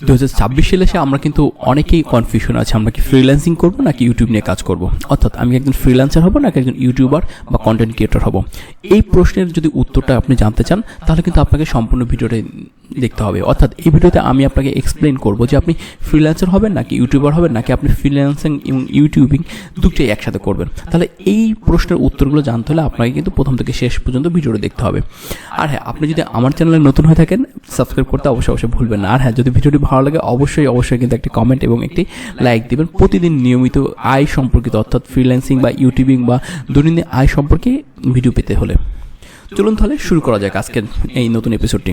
2026 সালে এসে আমরা কিন্তু অনেকেই কনফিউশন আছে, আমরা কি ফ্রিল্যান্সিং করবো নাকি ইউটিউব নিয়ে কাজ করব, অর্থাৎ আমি একজন ফ্রিল্যান্সার হব নাকি একজন ইউটিউবার বা কন্টেন্ট ক্রিয়েটর হব। এই প্রশ্নের যদি উত্তরটা আপনি জানতে চান তাহলে কিন্তু আপনাকে সম্পূর্ণ ভিডিওটা দেখতে হবে। অর্থাৎ এই ভিডিওতে আমি আপনাকে এক্সপ্লেন করব যে আপনি ফ্রিল্যান্সার হবেন নাকি ইউটিউবার হবেন, নাকি আপনি ফ্রিল্যান্সিং এবং ইউটিউবিং দুটোই একসাথে করবেন। তাহলে এই প্রশ্নের উত্তরগুলো জানতে হলে আপনাকে কিন্তু প্রথম থেকে শেষ পর্যন্ত ভিডিওটা দেখতে হবে। আর হ্যাঁ, আপনি যদি আমার চ্যানেলে নতুন হয়ে থাকেন সাবস্ক্রাইব করতে অবশ্যই ভুলবেন না। আর হ্যাঁ, যদি ভিডিওটি ভালো লাগে অবশ্যই কিন্তু একটি কমেন্ট এবং একটি লাইক দিবেন। প্রতিদিন নিয়মিত আয় সম্পর্কিত অর্থাৎ ফ্রিল্যান্সিং বা ইউটিউবিং বা দৈনন্দিন আয় সম্পর্কে ভিডিও পেতে হলে চলুন তাহলে শুরু করা যাক আজকের এই নতুন এপিসোডটি।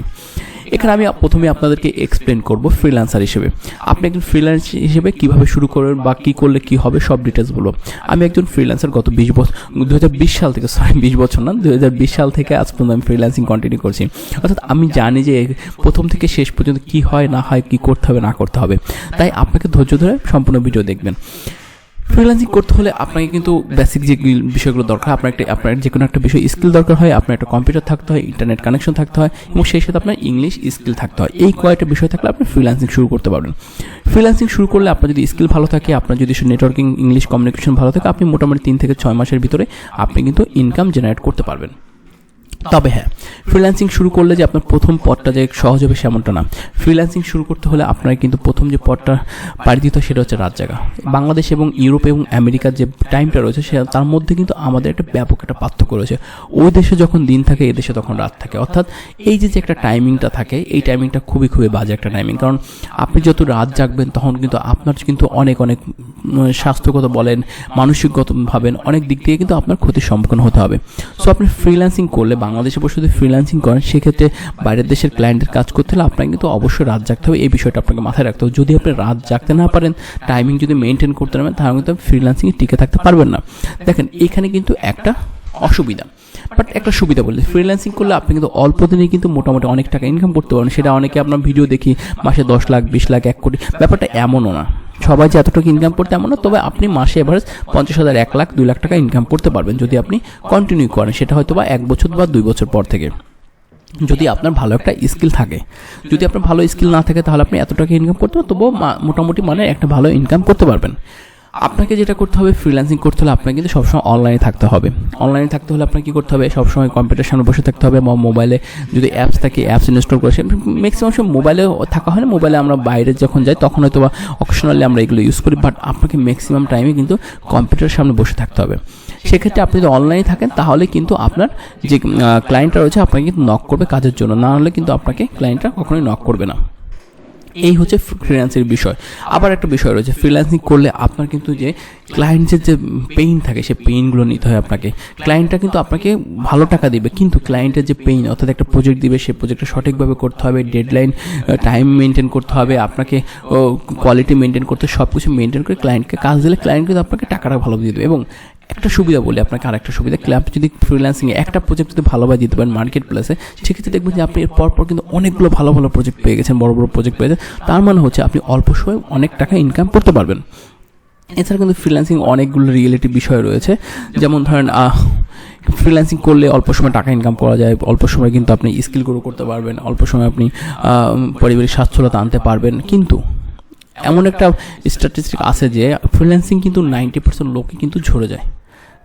এখানে আমি প্রথমে আপনাদেরকে এক্সপ্লেন করব ফ্রিল্যান্সার হিসেবে আপনি একজন ফ্রিল্যান্স হিসেবে কীভাবে শুরু করবেন বা কী করলে কী হবে সব ডিটেলসগুলো। আমি একজন ফ্রিল্যান্সার গত 2020 সাল থেকে 20 বছর না 2020 সাল থেকে আজ পর্যন্ত আমি ফ্রিল্যান্সিং কন্টিনিউ করছি। অর্থাৎ আমি জানি যে প্রথম থেকে শেষ পর্যন্ত কী হয় না হয়, কী করতে হবে না করতে হবে। তাই আপনাকে ধৈর্য ধরে সম্পূর্ণ ভিডিও দেখবেন। ফ্রিল্যান্সিং করতে হলে আপনাকে কিন্তু বেসিক যে বিষয়গুলো দরকার, আপনার যে কোনো একটা বিষয় স্কিল দরকার হয়। আপনার একটা কম্পিউটার থাকতে হয়, ইন্টারনেট কানেকশন থাকতে হয় এবং সেই সাথে আপনার ইংলিশ স্কিল থাকতে হয়। এই কয়েকটা বিষয় থাকলে আপনি ফ্রিল্যান্সিং শুরু করতে পারবেন। ফ্রিল্যান্সিং শুরু করলে আপনার যদি স্কিল ভালো থাকে, আপনার যদি নেটওয়ার্কিং ইংলিশ কমিউনিকেশন ভালো থাকে, আপনি মোটামুটি 3 থেকে 6 মাসের ভিতরে আপনি কিন্তু ইনকাম জেনারেট করতে পারবেন। তবে হ্যাঁ, ফ্রিল্যান্সিং শুরু করলে যে আপনার প্রথম পথটা যে সহজ হবে সেমনটা না। ফ্রিল্যান্সিং শুরু করতে হলে আপনার কিন্তু প্রথম যে পথটা পাড়ি দিতে হয় সেটা হচ্ছে রাত জাগা। বাংলাদেশ এবং ইউরোপ এবং আমেরিকার যে টাইমটা রয়েছে তার মধ্যে কিন্তু আমাদের একটা ব্যাপক একটা পার্থক্য রয়েছে। ওই দেশে যখন দিন থাকে এই দেশে তখন রাত থাকে। অর্থাৎ এই যে একটা টাইমিংটা থাকে এই টাইমিংটা খুবই বাজে একটা টাইমিং। কারণ আপনি যত রাত জাগবেন তখন কিন্তু আপনার কিন্তু অনেক স্বাস্থ্যগত বলেন, মানসিকগত ভাবেন, অনেক দিক থেকে কিন্তু আপনার ক্ষতির সম্মুখীন হতে হবে। সো আপনি ফ্রিল্যান্সিং করলে বাংলাদেশে বসে যদি ফ্রিল্যান্সিং করেন সেক্ষেত্রে বাইরের দেশের ক্লায়েন্টের কাজ করতে হলে আপনাকে কিন্তু অবশ্যই রাত জাগতে হবে। এই বিষয়টা আপনাকে মাথায় রাখতে হবে। যদি আপনি রাত জাগতে না পারেন, টাইমিং যদি মেনটেন করতে পারেন, তাহলে কিন্তু ফ্রিল্যান্সিংয়ে টিকে থাকতে পারবেন না। দেখেন এখানে কিন্তু একটা অসুবিধা, বাট একটা সুবিধা বলতে ফ্রিল্যান্সিং করলে আপনি কিন্তু অল্প দিনে কিন্তু মোটামুটি অনেক টাকা ইনকাম করতে পারেন। সেটা অনেকে আপনার ভিডিও দেখি মাসে 10 লাখ 20 লাখ 1 কোটি, ব্যাপারটা এমনও না। সবাই যে এতটুকু ইনকাম করতে এমন না, তবে আপনি মাসে এভারেজ 50,000 1 লাখ 2 লাখ টাকা ইনকাম করতে পারবেন যদি আপনি কন্টিনিউ করেন। সেটা হয়তো বা 1 বছর বা 2 বছর পর থেকে, যদি আপনার ভালো একটা স্কিল থাকে। যদি আপনার ভালো স্কিল না থাকে তাহলে আপনি এত টাকা ইনকাম করতে তবুও মোটামুটি একটা ভালো ইনকাম করতে পারবেন। আপনাকে যেটা করতে হবে, ফ্রিল্যান্সিং করতে হলে আপনাকে কিন্তু সবসময় অনলাইনে থাকতে হবে। অনলাইনে থাকতে হলে আপনাকে কী করতে হবে, সবসময় কম্পিউটার সামনে বসে থাকতে হবে বা মোবাইলে যদি অ্যাপস থাকে অ্যাপস ইনস্টল করে। ম্যাক্সিমাম সময় মোবাইলে থাকা হয় না, মোবাইলে আমরা বাইরে যখন যাই তখন হয়তো বা অকেশনালি আমরা এগুলো ইউজ করি, বাট আপনাকে ম্যাক্সিমাম টাইমে কিন্তু কম্পিউটারের সামনে বসে থাকতে হবে। সেক্ষেত্রে আপনি যদি অনলাইনে থাকেন তাহলে কিন্তু আপনার যে ক্লায়েন্টরা রয়েছে আপনাকে কিন্তু নক করবে কাজের জন্য, না হলে কিন্তু আপনাকে ক্লায়েন্টরা কখনোই নক করবে না। এই হচ্ছে ফ্রিল্যান্সের বিষয়। আবার একটা বিষয় রয়েছে, ফ্রিল্যান্সিং করলে আপনার কিন্তু যে ক্লায়েন্টের যে পেইন থাকে সেই পেইনগুলো নিতে হয় আপনাকে। ক্লায়েন্টটা কিন্তু আপনাকে ভালো টাকা দিবে, কিন্তু ক্লায়েন্টের যে পেইন অর্থাৎ একটা প্রজেক্ট দিবে সেই প্রজেক্টটা সঠিকভাবে করতে হবে, ডেডলাইন টাইম মেনটেন করতে হবে, আপনাকে কোয়ালিটি মেনটেন করতে, সব কিছু মেনটেন করে ক্লায়েন্টকে কাজ দিলে ক্লায়েন্ট কিন্তু আপনাকে টাকাটা ভালো দিয়ে দেবে। এবং একটা সুবিধা বলি আপনাকে, আর একটা সুবিধা, আপনি যদি ফ্রিল্যান্সিংয়ে একটা প্রজেক্ট যদি ভালোভাবে দিতে পারেন মার্কেট প্লেসে, সেক্ষেত্রে দেখবেন যে আপনি এর পর কিন্তু অনেকগুলো ভালো প্রজেক্ট পেয়ে গেছেন, বড় প্রজেক্ট পেয়ে গেছেন। তার মানে হচ্ছে আপনি অল্প সময়ে অনেক টাকা ইনকাম করতে পারবেন। এছাড়া কিন্তু ফ্রিল্যান্সিং অনেকগুলো রিয়েলিটি বিষয় রয়েছে, যেমন ধরেন ফ্রিল্যান্সিং করলে অল্প সময় টাকা ইনকাম করা যায়, অল্প সময় কিন্তু আপনি স্কিল গ্রো করতে পারবেন, অল্প সময় আপনি পারিবারিক স্বাচ্ছন্দ্যতা আনতে পারবেন। কিন্তু এমন একটা স্ট্যাটিস্টিক আছে যে ফ্রিল্যান্সিং কিন্তু 90% লোকই কিন্তু ঝরে যায়।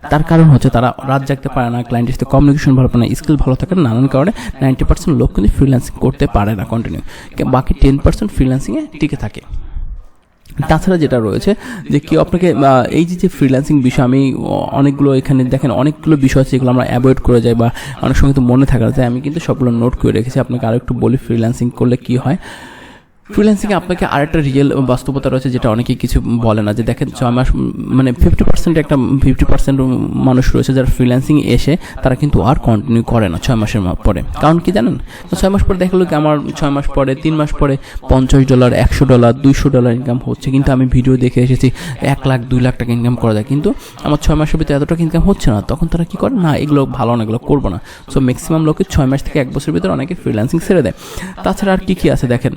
তার কারণ হচ্ছে তারা রাত জাগতে পারে না, ক্লায়েন্টের সাথে কমিউনিকেশন ভালো পারে না, স্কিল ভালো থাকে না, নানান কারণে 90% লোক কিন্তু ফ্রিল্যান্সিং করতে পারে না কন্টিনিউ। বাকি 10% ফ্রিল্যান্সিংয়ে টিকে থাকে। তাছাড়া যেটা রয়েছে যে কেউ আপনাকে এই যে ফ্রিল্যান্সিং বিষয়, আমি অনেকগুলো এখানে দেখেন অনেকগুলো বিষয় আছে যেগুলো আমরা অ্যাভয়েড করে যাই বা অনেক সময় তো মনে থাকা যায়। আমি কিন্তু সবগুলো নোট করে রেখেছি, আপনাকে আরও একটু বলি ফ্রিল্যান্সিং করলে কী হয়। ফ্রিল্যান্সিংয়ে আপনাকে আরেকটা রিয়েল বাস্তবতা রয়েছে যেটা অনেকেই কিছু বলে না, যে দেখেন 6 মাস 50% মানুষ রয়েছে যারা ফ্রিল্যান্সিং এসে তারা কিন্তু আর কন্টিনিউ করে না 6 মাসের পরে। কারণ কি জানেন, 6 মাস পরে দেখলো কি আমার 6 মাস পরে 3 মাস পরে $50 $100 $200 ইনকাম হচ্ছে, কিন্তু আমি ভিডিও দেখে এসেছি 1 লাখ 2 লাখ টাকা ইনকাম করা যায়, কিন্তু আমার 6 মাসের ভিতরে এত টাকা ইনকাম হচ্ছে না। তখন তারা কী করে, না এগুলো ভালো না, এগুলো করবো না। সো ম্যাক্সিমাম লোকে 6 মাস থেকে 1 বছরের ভিতরে অনেকে ফ্রিল্যান্সিং ছেড়ে দেয়। তাছাড়া আর কী আছে দেখেন,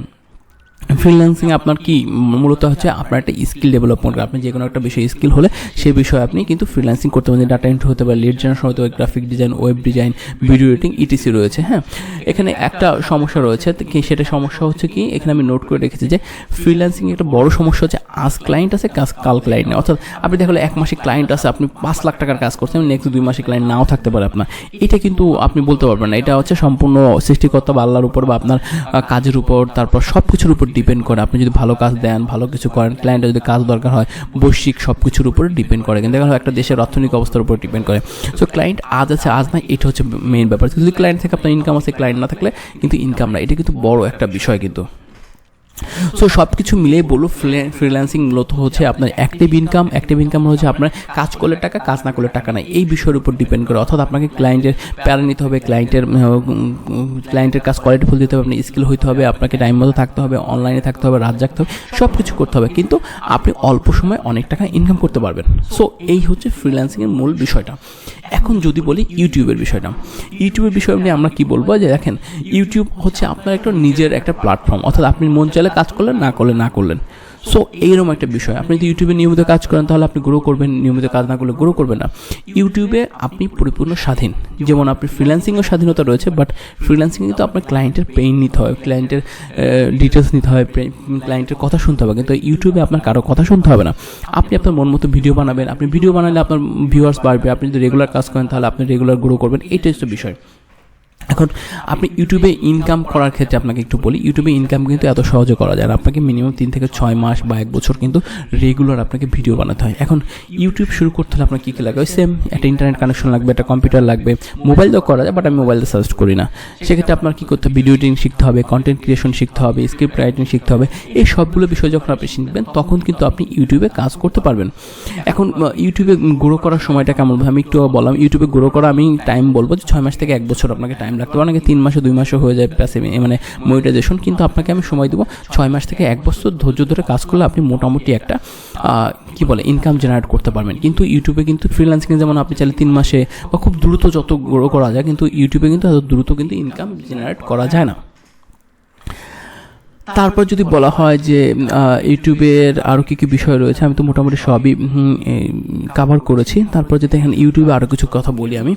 ফ্রিল্যান্সিং আপনার কি মূলত হচ্ছে আপনার একটা স্কিল ডেভেলপমেন্ট, আপনি যে কোনো একটা বিষয়ে স্কিল হলে সেই বিষয়ে আপনি কিন্তু ফ্রিল্যান্সিং করতে পারেন। ডাটা এন্ট্রি হতে পারে, লিড জেনারেশন হতে পারে, graphic design, web design, video editing, etc রয়েছে। হ্যাঁ, এখানে একটা সমস্যা রয়েছে, সেটা সমস্যা হচ্ছে কি, এখানে আমি নোট করে রেখেছি যে ফ্রিল্যান্সিং একটা বড় সমস্যা হচ্ছে আজ ক্লায়েন্ট আছে, কাল ক্লায়েন্ট নেই। অর্থাৎ আপনি দেখলে 1 মাসে ক্লায়েন্ট আছে, আপনি 5 লাখ টাকার কাজ করছেন, নেক্সট 2 মাসে ক্লায়েন্ট নাও থাকতে পারে আপনার। এটা কিন্তু আপনি বলতে পারবেন না, এটা হচ্ছে সম্পূর্ণ সৃষ্টিকর্তা বা আল্লাহর উপর বা আপনার কাজের উপর, তারপর সব কিছুর উপর ডিপেন্ড করে। আপনি যদি ভালো কাজ দেন, ভালো কিছু করেন, ক্লায়েন্টের যদি কাজ দরকার হয়, বৈশ্বিক সব কিছুর উপরে ডিপেন্ড করে, কিন্তু দেখা একটা দেশের অর্থনৈতিক অবস্থার উপর ডিপেন্ড করে। সো ক্লায়েন্ট আজ আছে আজ নাই, এটা হচ্ছে মেইন ব্যাপার। যদি ক্লায়েন্ট থেকে আপনার ইনকাম আছে, ক্লায়েন্ট না থাকলে কিন্তু ইনকাম না, এটা কিন্তু বড় একটা বিষয় কিন্তু। সো সব কিছু মিলেই বলবো ফ্রিল্যান্সিং মূলত হচ্ছে আপনার অ্যাক্টিভ ইনকাম হচ্ছে আপনার কাজ করলে টাকা, কাজ না করলে টাকা নাই, এই বিষয়ের উপর ডিপেন্ড করে। অর্থাৎ আপনাকে ক্লায়েন্টের প্যারা নিতে হবে, ক্লায়েন্টের কাজ কোয়ালিটিফুল দিতে হবে, আপনি স্কিল হইতে হবে, আপনাকে টাইম মতো থাকতে হবে, অনলাইনে থাকতে হবে, রাত জাগতে হবে, সব কিছু করতে হবে, কিন্তু আপনি অল্প সময় অনেক টাকা ইনকাম করতে পারবেন। সো এই হচ্ছে ফ্রিল্যান্সিংয়ের মূল বিষয়টা। এখন যদি বলি ইউটিউবের বিষয় নিয়ে আমরা কি বলবো, যে দেখেন ইউটিউব হচ্ছে আপনার একটা নিজের একটা প্ল্যাটফর্ম। অর্থাৎ আপনি মন চাইলে কাজ করলেন, না করলেন। সো এইরকম একটা বিষয়। আপনি যদি ইউটিউবে নিয়মিত কাজ করেন তাহলে আপনি গ্রো করবেন, নিয়মিত কাজ না করলে গ্রো করবেন না। ইউটিউবে আপনি পরিপূর্ণ স্বাধীন, যেমন আপনি ফ্রিল্যান্সিংও স্বাধীনতা রয়েছে, বাট ফ্রিল্যান্সিং কিন্তু আপনার ক্লায়েন্টের পেইন নিতে হয়, ক্লায়েন্টের ডিটেলস নিতে হয়, ক্লায়েন্টের কথা শুনতে হবে, কিন্তু ইউটিউবে আপনার কারো কথা শুনতে হবে না। আপনি আপনার মন মতো ভিডিও বানাবেন, আপনি ভিডিও বানালে আপনার ভিউয়ার্স বাড়বে, আপনি যদি রেগুলার কাজ করেন তাহলে আপনি রেগুলার গ্রো করবেন, এইটাই হচ্ছে বিষয়। এখন আপনি ইউটিউবে ইনকাম করার ক্ষেত্রে আপনাকে একটু বলি, ইউটিউবে ইনকাম কিন্তু এত সহজে করা যায় না। আপনাকে মিনিমাম 3 থেকে 6 মাস বা 1 বছর কিন্তু রেগুলার আপনাকে ভিডিও বানাতে হয়। এখন ইউটিউব শুরু করতে হলে আপনার কী কী লাগবে, সেম একটা ইন্টারনেট কানেকশন লাগবে, একটা কম্পিউটার লাগবে, মোবাইল দিয়েও করা যায়, বাট আমি মোবাইল দিয়ে সাজেস্ট করি না। সেক্ষেত্রে আপনার কী করতে হবে, ভিডিও এডিটিং শিখতে হবে, কন্টেন্ট ক্রিয়েশন শিখতে হবে, স্ক্রিপ্ট রাইটিং শিখতে হবে। এই সবগুলো বিষয় যখন আপনি শিখবেন তখন কিন্তু আপনি ইউটিউবে কাজ করতে পারবেন। এখন ইউটিউবে গ্রো করার সময়টা কেমন, আমি একটু বললাম, ইউটিউবে গ্রো করা আমি টাইম বলবো যে 6 মাস থেকে 1 বছর আপনাকে টাইম লাগতে পারে, অনেকে 3 মাসে 2 মাসে হয়ে যায় প্যাসিভ মানে মনিটাইজেশন, কিন্তু আপনাকে আমি সময় দেবো 6 মাস থেকে 1 বছর ধৈর্য ধরে কাজ করলে আপনি মোটামুটি একটা ইনকাম জেনারেট করতে পারবেন। কিন্তু ইউটিউবে কিন্তু ফ্রিল্যান্সিং যেমন আপনি চাইলে 3 মাসে বা খুব দ্রুত যত গ্রো করা যায়, কিন্তু ইউটিউবে কিন্তু এত দ্রুত কিন্তু ইনকাম জেনারেট করা যায় না। তারপর যদি বলা হয় যে ইউটিউবের আরও কী কী বিষয় রয়েছে, আমি তো মোটামুটি সবই কভার করেছি। তারপর যদি এখানে ইউটিউবে আরও কিছু কথা বলি, আমি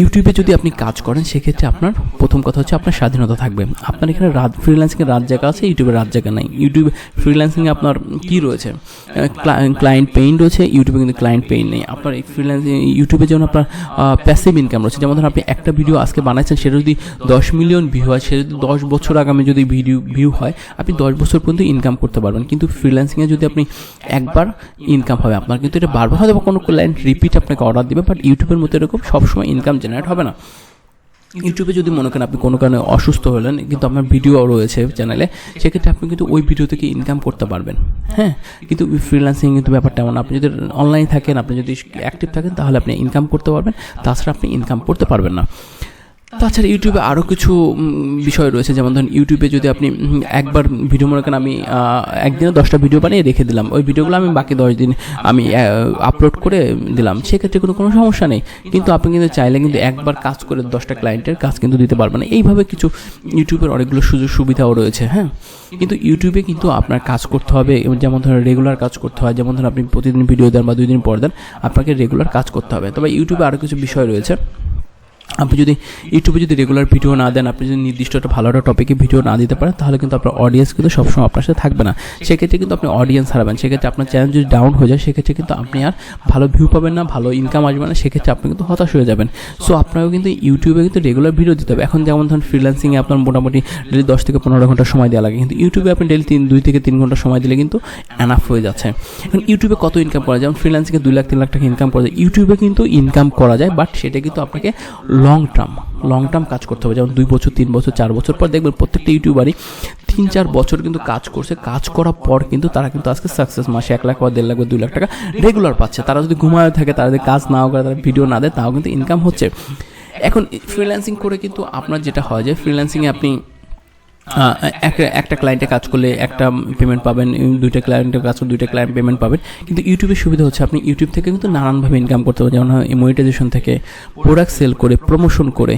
ইউটিউবে যদি আপনি কাজ করেন সেক্ষেত্রে আপনার প্রথম কথা হচ্ছে আপনার স্বাধীনতা থাকবে। আপনার এখানে ফ্রিল্যান্সিংয়ের রাত জায়গা আছে, ইউটিউবে রাত জায়গা নাই। ইউটিউবে ফ্রিল্যান্সিংয়ে আপনার কী রয়েছে, ক্লায়েন্ট পেইন রয়েছে, ইউটিউবে কিন্তু ক্লায়েন্ট পেইন নেই। আপনার ফ্রিল্যান্সিং ইউটিউবে যেমন আপনার প্যাসিভ ইনকাম রয়েছে, যেমন ধরুন আপনি একটা ভিডিও আজকে বানাচ্ছেন, সেটা যদি 10 মিলিয়ন ভিউ হয়, সেটা যদি 10 বছর আগামী যদি ভিউ হয়, আপনি 10 বছর পর্যন্ত ইনকাম করতে পারবেন। কিন্তু ফ্রিল্যান্সিংয়ে যদি আপনি একবার ইনকাম হবে আপনার, কিন্তু এটা বারবার হয়তো কোনো ক্লায়েন্ট রিপিট আপনাকে অর্ডার দেবে, বাট ইউটিউবের মতো এরকম সবসময় ইনকাম জেনারেট হবে না। ইউটিউবে যদি মনে করেন আপনি কোনো কারণে অসুস্থ হলেন, কিন্তু আপনার ভিডিও রয়েছে চ্যানেলে, সেক্ষেত্রে আপনি কিন্তু ওই ভিডিও থেকে ইনকাম করতে পারবেন। হ্যাঁ, কিন্তু ফ্রিল্যান্সিং কিন্তু ব্যাপারটা এমন, আপনি যদি অনলাইন থাকেন, আপনি যদি অ্যাক্টিভ থাকেন তাহলে আপনি ইনকাম করতে পারবেন, তাছাড়া আপনি ইনকাম করতে পারবেন না। তাছাড়া ইউটিউবে আরও কিছু বিষয় রয়েছে, যেমন ধরুন ইউটিউবে যদি আপনি একবার ভিডিও মনে করেন আমি একদিনে 10টা ভিডিও বানিয়ে রেখে দিলাম, ওই ভিডিওগুলো আমি বাকি 10 দিন আমি আপলোড করে দিলাম, সেক্ষেত্রে কোনো সমস্যা নেই। কিন্তু আপনি কিন্তু চাইলে কিন্তু একবার কাজ করে 10টা ক্লায়েন্টের কাজ কিন্তু দিতে পারবেন না। এইভাবে কিছু ইউটিউবের অনেকগুলো সুযোগ সুবিধাও রয়েছে। হ্যাঁ, কিন্তু ইউটিউবে কিন্তু আপনার কাজ করতে হবে, যেমন ধরুন রেগুলার কাজ করতে হয়, যেমন ধরুন আপনি প্রতিদিন ভিডিও দেন বা 2 দিন পর দেন, আপনাকে রেগুলার কাজ করতে হবে। তবে ইউটিউবে আরও কিছু বিষয় রয়েছে, আপনি যদি ইউটিউবে যদি রেগুলার ভিডিও না দেন, আপনি যদি নির্দিষ্ট একটা ভালো একটা টপিকে ভিডিও না দিতে পারেন, তাহলে কিন্তু আপনার অডিয়েন্স কিন্তু সবসময় আপনার সাথে থাকবে না। সেক্ষেত্রে কিন্তু আপনি অডিয়েন্স হারাবেন, সেক্ষেত্রে আপনার চ্যানেল যদি ডাউন হয়ে যায়, সেক্ষেত্রে কিন্তু আপনি আর ভালো ভিউ পাবেন না, ভালো ইনকাম আসবে না, সেক্ষেত্রে আপনি কিন্তু হতাশ হয়ে যাবেন। সো আপনাকেও কিন্তু ইউটিউবে কিন্তু রেগুলার ভিডিও দিতে হবে। এখন যেমন ধরুন ফ্রিল্যান্সিংয়ে আপনার মোটামুটি ডেলি 10 থেকে 15 ঘন্টা সময় দেওয়া লাগে, কিন্তু ইউটিউবে আপনি ডেলি 2 থেকে 3 ঘন্টা সময় দিলে কিন্তু এনাফ হয়ে যাচ্ছে। এখন ইউটিউবে কত ইনকাম করা যায়, যেমন ফ্রিল্যান্সিংয়ে 2 লাখ 3 লাখ টাকা ইনকাম করা যায়, ইউটিউবে কিন্তু ইনকাম করা যায়, বাট সেটা কিন্তু আপনাকে লং টার্ম কাজ করতে হবে। যেমন 2 বছর 3 বছর 4 বছর পর দেখবেন প্রত্যেকটা ইউটিউবারই 3-4 বছর কিন্তু কাজ করছে, কাজ করার পর কিন্তু তারা কিন্তু আজকে সাকসেস, মাসে 1 লাখ বা 1.5 লাখ বা 2 লাখ টাকা রেগুলার পাচ্ছে। তারা যদি ঘুমায় থাকে, তারা যদি কাজ নাও করে, তারা ভিডিও না দেয়, তাও কিন্তু ইনকাম হচ্ছে। এখন ফ্রিল্যান্সিং করে কিন্তু আপনার যেটা হয় যে ফ্রিল্যান্সিংয়ে আপনি একটা ক্লায়েন্টে কাজ করলে একটা পেমেন্ট পাবেন, 2টা ক্লায়েন্টের কাজ করলে 2টা ক্লায়েন্ট পেমেন্ট পাবেন। কিন্তু ইউটিউবের সুবিধা হচ্ছে আপনি ইউটিউব থেকে কিন্তু নানানভাবে ইনকাম করতে পারবেন, যেমন মনিটাইজেশন থেকে, প্রোডাক্ট সেল করে, প্রমোশন করে,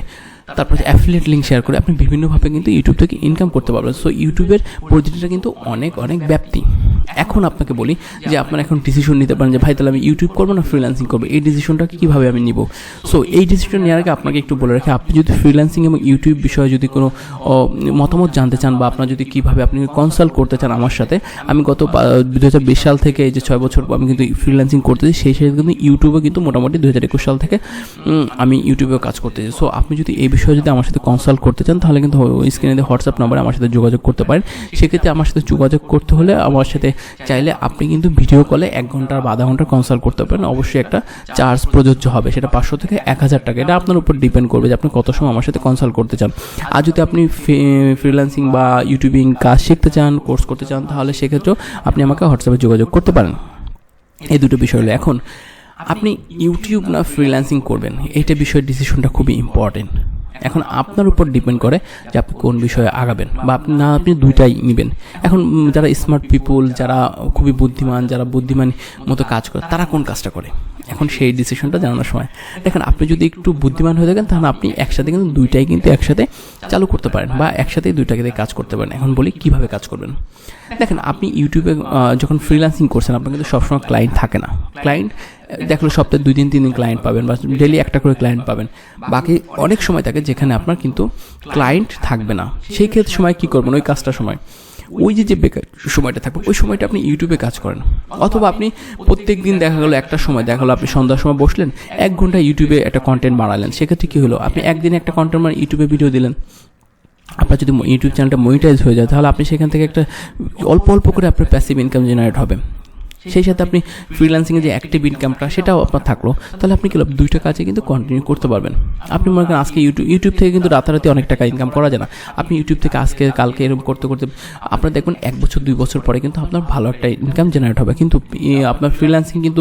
তারপর অ্যাফিলিয়েট লিঙ্ক শেয়ার করে আপনি বিভিন্নভাবে কিন্তু ইউটিউব থেকে ইনকাম করতে পারবেন। সো ইউটিউবের পরিধিটা কিন্তু অনেক অনেক ব্যাপ্তি। এখন আপনাকে বলি যে আপনারা এখন ডিসিশন নিতে পারেন যে ভাই তাহলে আমি ইউটিউব করবো না ফ্রিল্যান্সিং করবো, এই ডিসিশনটাকে কীভাবে আমি নিব। সো এই ডিসিশন নেওয়ার আগে আপনাকে একটু বলে রাখি, আপনি যদি ফ্রিল্যান্সিং এবং ইউটিউব বিষয়ে যদি কোনো মতামত জানতে চান বা আপনার যদি কীভাবে আপনি কনসাল্ট করতে চান আমার সাথে, আমি গত 2020 সাল থেকে এই যে 6 বছর আমি কিন্তু ফ্রিল্যান্সিং করতেছি, সেই সাথে কিন্তু ইউটিউবে কিন্তু মোটামুটি 2021 সাল থেকে আমি ইউটিউবেও কাজ করতেছি। সো আপনি যদি এই বিষয়ে যদি আমার সাথে কনসাল্ট করতে চান তাহলে কিন্তু স্ক্রিনে দিয়ে হোয়াটসঅ্যাপ নাম্বারে আমার সাথে যোগাযোগ করতে পারেন। সেক্ষেত্রে আমার সাথে যোগাযোগ করতে হলে আমার সাথে চাইলে আপনি কিন্তু ভিডিও কলে 1 ঘন্টা বা আধা ঘন্টা কনসাল্ট করতে পারেন। অবশ্যই একটা চার্জ প্রযোজ্য হবে, সেটা 500 থেকে 1000 টাকা, এটা আপনার উপর ডিপেন্ড করবে যে আপনি কত সময় আমার সাথে কনসাল্ট করতে চান। আর যদি আপনি ফ্রিল্যান্সিং বা ইউটিউবিং কাজ শিখতে চান, কোর্স করতে চান, তাহলে সেক্ষেত্রেও আপনি আমাকে হোয়াটসঅ্যাপে যোগাযোগ করতে পারেন। এই দুটো বিষয় হলো, এখন আপনি ইউটিউব না ফ্রিল্যান্সিং করবেন, এইটা বিষয়ের ডিসিশনটা খুবই ইম্পর্টেন্ট। এখন আপনার উপর ডিপেন্ড করে যে আপনি কোন বিষয়ে আগাবেন বা আপনি দুইটাই নেবেন। এখন যারা স্মার্ট পিপুল, যারা খুবই বুদ্ধিমান, যারা বুদ্ধিমান মতো কাজ করে, তারা কোন কাজটা করে, এখন সেই ডিসিশনটা জানানোর সময়। দেখেন আপনি যদি একটু বুদ্ধিমান হয়ে থাকেন তাহলে আপনি একসাথে কিন্তু দুইটাই কিন্তু একসাথে চালু করতে পারেন বা একসাথে দুইটাকে কাজ করতে পারেন। এখন বলি কীভাবে কাজ করবেন। দেখেন আপনি ইউটিউবে যখন ফ্রিল্যান্সিং করছেন আপনার কিন্তু সবসময় ক্লায়েন্ট থাকে না। ক্লায়েন্ট দেখলো সপ্তাহে 2 দিন 3 দিন ক্লায়েন্ট পাবেন বা ডেলি একটা করে ক্লায়েন্ট পাবেন। বাকি অনেক সময় থাকে যেখানে আপনার কিন্তু ক্লায়েন্ট থাকবে না। সেই ক্ষেত্রে সময় কী করবেন, ওই কাজটার সময় ওই যে বেকার সময়টা থাকবে ওই সময়টা আপনি ইউটিউবে কাজ করেন। অথবা আপনি প্রত্যেক দিন দেখা গেলো একটা সময় দেখা গেলো আপনি সন্ধ্যার সময় বসলেন 1 ঘন্টা ইউটিউবে একটা কন্টেন্ট বানালেন। সেক্ষেত্রে কী হলো, আপনি একদিনে একটা কন্টেন্ট মানে ইউটিউবে ভিডিও দিলেন। আপনার যদি ইউটিউব চ্যানেলটা মনিটাইজ হয়ে যায় তাহলে আপনি সেখান থেকে একটা অল্প অল্প করে আপনার প্যাসিভ ইনকাম জেনারেট হবে। সেই সাথে আপনি ফ্রিল্যান্সিংয়ে যে অ্যাক্টিভ ইনকামটা সেটাও আপনার থাকলো, তাহলে আপনি কি দুইটা কাজে কিন্তু কন্টিনিউ করতে পারবেন। আপনি মনে করেন আজকে ইউটিউব থেকে কিন্তু রাতারাতি অনেক টাকা ইনকাম করা যায় না। আপনি ইউটিউব থেকে আজকে কালকে এরকম করতে করতে আপনার দেখবেন 1 বছর 2 বছর পরে কিন্তু আপনার ভালো একটা ইনকাম জেনারেট হবে। কিন্তু আপনার ফ্রিল্যান্সিং কিন্তু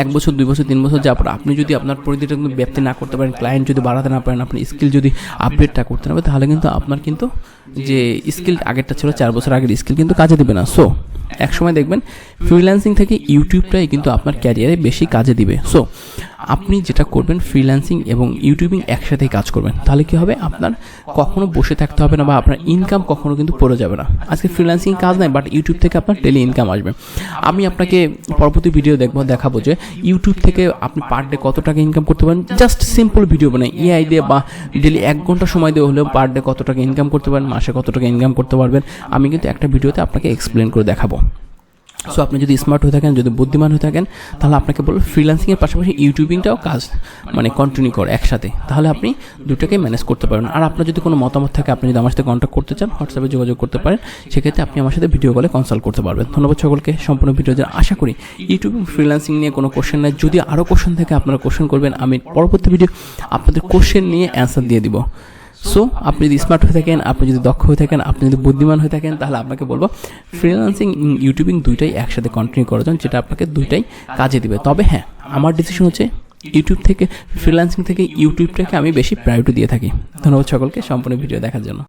1 বছর 2 বছর 3 বছর যাওয়ার পর আপনি যদি আপনার পরিধিটা কিন্তু ব্যাপ্তি না করতে পারেন, ক্লায়েন্ট যদি বাড়াতে না পারেন, আপনি স্কিল যদি আপডেটটা করতে না পারেন, তাহলে কিন্তু আপনার কিন্তু যে স্কিল আগেরটা ছিল 4 বছর আগের স্কিল কিন্তু কাজে দেবে না। সো এক সময় দেখবেন ফ্রিল্যান্সিং থেকে ইউটিউবটাই কিন্তু আপনার ক্যারিয়ারে বেশি কাজে দিবে। সো আপনি যেটা করবেন ফ্রিল্যান্সিং এবং ইউটিউবিং একসাথেই কাজ করবেন, তাহলে কি হবে, আপনার কখনো বসে থাকতে হবে না বা আপনার ইনকাম কখনো কিন্তু পড়ে যাবে না। আজকে ফ্রিল্যান্সিং কাজ নাই, বাট ইউটিউব থেকে আপনার ডেলি ইনকাম আসবে। আমি আপনাকে পরবর্তী ভিডিও দেখাবো যে ইউটিউব থেকে আপনি পার ডে কত টাকা ইনকাম করতে পারেন। জাস্ট সিম্পল ভিডিও বানাই এআই দিয়ে বা ডেলি 1 ঘন্টা সময় দিয়ে হলেও পার ডে কত টাকা ইনকাম করতে পারেন, মাসে কত টাকা ইনকাম করতে পারবেন, আমি কিন্তু একটা ভিডিওতে আপনাকে এক্সপ্লেন করে দেখাবো। সো আপনি যদি স্মার্ট হয়ে থাকেন, যদি বুদ্ধিমান হয়ে থাকেন, তাহলে আপনাকে বলবো ফ্রিল্যান্সিংয়ের পাশাপাশি ইউটিউবিংটাও কাজ মানে কন্টিনিউ করে একসাথে, তাহলে আপনি দুটোকে ম্যানেজ করতে পারবেন। আর আপনার যদি কোনো মতামত থাকে, আপনি যদি আমার সাথে কন্ট্যাক্ট করতে চান, হোয়াটসঅ্যাপে যোগাযোগ করতে পারেন। সেক্ষেত্রে আপনি আমার সাথে ভিডিও কলে কনসাল্ট করতে পারবেন। ধন্যবাদ সকলকে সম্পূর্ণ ভিডিও যে আশা করি ইউটিউব ফ্রিল্যান্সিং নিয়ে কোনো কোশ্চেন নেই। যদি আরও কোশ্চেন থাকে আপনারা কোশ্চেন করবেন, আমি পরবর্তী ভিডিও আপনাদের কোশ্চেন নিয়ে অ্যান্সার দিয়ে দিব। সো আপনি যদি স্মার্ট হয়ে থাকেন, আপনি যদি দক্ষ হয়ে থাকেন, আপনি যদি বুদ্ধিমান হয়ে থাকেন, তাহলে আপনাকে বলবো ফ্রিল্যান্সিং ইউটিউবিং দুইটাই একসাথে কন্টিনিউ করার জন্য, যেটা আপনাকে দুইটাই কাজে দিবে। তবে হ্যাঁ, আমার ডিসিশন হচ্ছে ইউটিউব থেকে ফ্রিল্যান্সিং থেকে ইউটিউবটাকে আমি বেশি প্রায়োরিটি দিয়ে থাকি। ধন্যবাদ সকলকে সম্পূর্ণ ভিডিও দেখার জন্য।